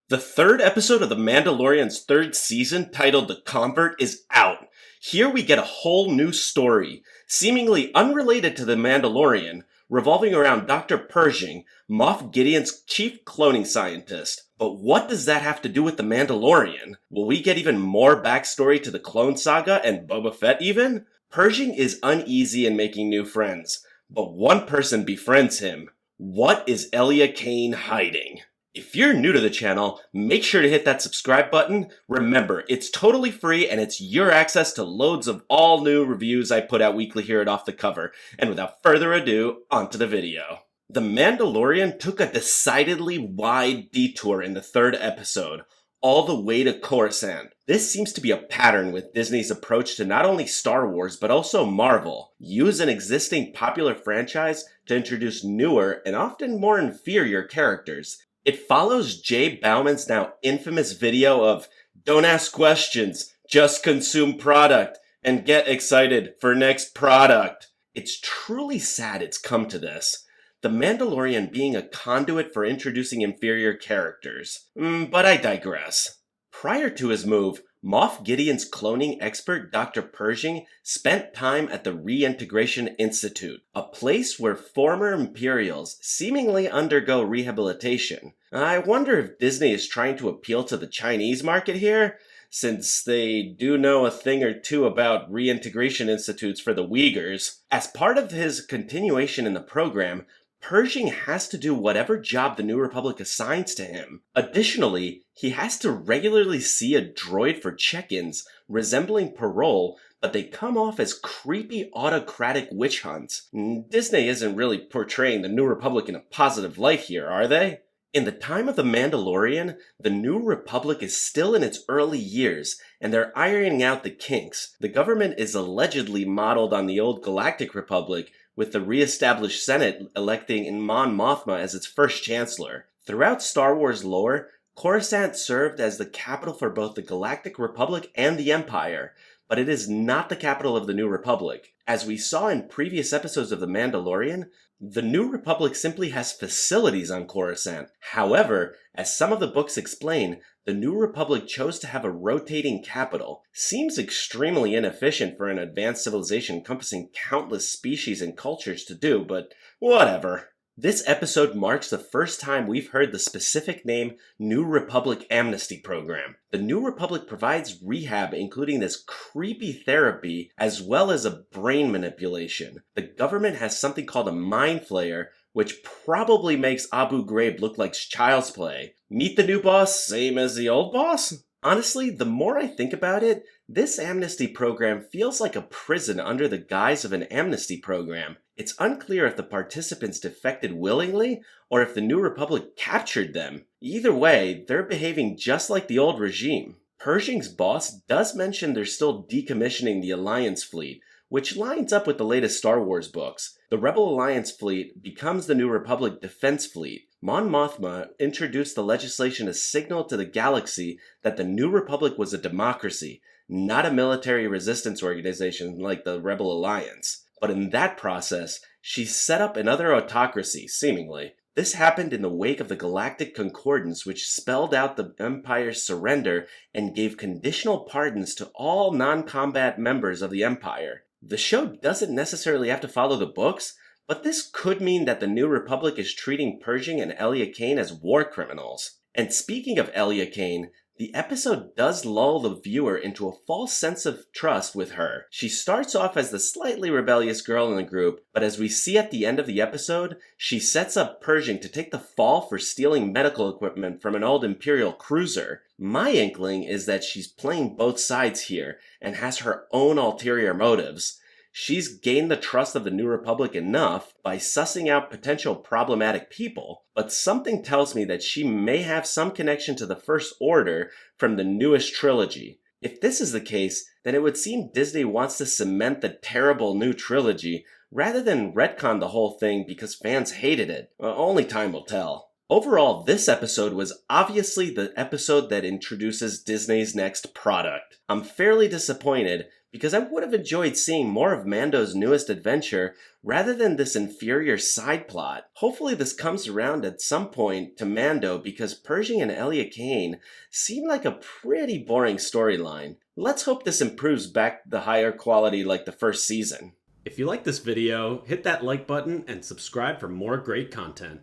The third episode of The Mandalorian's third season, titled The Convert, is out. Here we get a whole new story, seemingly unrelated to The Mandalorian, revolving around Dr. Pershing, Moff Gideon's chief cloning scientist. But what does that have to do with The Mandalorian? Will we get even more backstory to the clone saga and Boba Fett even? Pershing is uneasy in making new friends, but one person befriends him. What is Elia Kane hiding? If you're new to the channel, make sure to hit that subscribe button. Remember, it's totally free and it's your access to loads of all new reviews I put out weekly here at Off the Cover. And without further ado, onto the video. The Mandalorian took a decidedly wide detour in the third episode, all the way to Coruscant. This seems to be a pattern with Disney's approach to not only Star Wars, but also Marvel. Use an existing popular franchise to introduce newer and often more inferior characters. It follows Jay Bauman's now infamous video of "Don't ask questions, just consume product, and get excited for next product." It's truly sad it's come to this. The Mandalorian being a conduit for introducing inferior characters. But I digress. Prior to his move, Moff Gideon's cloning expert Dr. Pershing spent time at the Reintegration Institute, a place where former Imperials seemingly undergo rehabilitation. I wonder if Disney is trying to appeal to the Chinese market here, since they do know a thing or two about reintegration institutes for the Uyghurs. As part of his continuation in the program, Pershing has to do whatever job the New Republic assigns to him. Additionally, he has to regularly see a droid for check-ins, resembling parole, but they come off as creepy autocratic witch hunts. Disney isn't really portraying the New Republic in a positive light here, are they? In the time of The Mandalorian, the New Republic is still in its early years, and they're ironing out the kinks. The government is allegedly modeled on the old Galactic Republic, with the re-established Senate electing Mon Mothma as its first chancellor. Throughout Star Wars lore, Coruscant served as the capital for both the Galactic Republic and the Empire, but it is not the capital of the New Republic. As we saw in previous episodes of The Mandalorian, the New Republic simply has facilities on Coruscant. However, as some of the books explain, the New Republic chose to have a rotating capital. Seems extremely inefficient for an advanced civilization encompassing countless species and cultures to do, but whatever. This episode marks the first time we've heard the specific name New Republic Amnesty Program. The New Republic provides rehab, including this creepy therapy, as well as a brain manipulation. The government has something called a mind flayer, which probably makes Abu Ghraib look like child's play. Meet the new boss, same as the old boss? Honestly, the more I think about it, this amnesty program feels like a prison under the guise of an amnesty program. It's unclear if the participants defected willingly or if the New Republic captured them. Either way, they're behaving just like the old regime. Pershing's boss does mention they're still decommissioning the Alliance fleet, which lines up with the latest Star Wars books. The Rebel Alliance fleet becomes the New Republic Defense Fleet. Mon Mothma introduced the legislation to signal to the galaxy that the New Republic was a democracy, not a military resistance organization like the Rebel Alliance. But in that process, she set up another autocracy, seemingly. This happened in the wake of the Galactic Concordance, which spelled out the Empire's surrender and gave conditional pardons to all non-combat members of the Empire. The show doesn't necessarily have to follow the books, but this could mean that the New Republic is treating Pershing and Elia Kane as war criminals. And speaking of Elia Kane, the episode does lull the viewer into a false sense of trust with her. She starts off as the slightly rebellious girl in the group, but as we see at the end of the episode, she sets up Pershing to take the fall for stealing medical equipment from an old Imperial cruiser. My inkling is that she's playing both sides here and has her own ulterior motives. She's gained the trust of the New Republic enough by sussing out potential problematic people, but something tells me that she may have some connection to the First Order from the newest trilogy. If this is the case, then it would seem Disney wants to cement the terrible new trilogy rather than retcon the whole thing because fans hated it. Only time will tell. Overall, this episode was obviously the episode that introduces Disney's next product. I'm fairly disappointed because I would have enjoyed seeing more of Mando's newest adventure rather than this inferior side plot. Hopefully this comes around at some point to Mando, because Pershing and Elia Kane seem like a pretty boring storyline. Let's hope this improves back the higher quality like the first season. If you like this video, hit that like button and subscribe for more great content.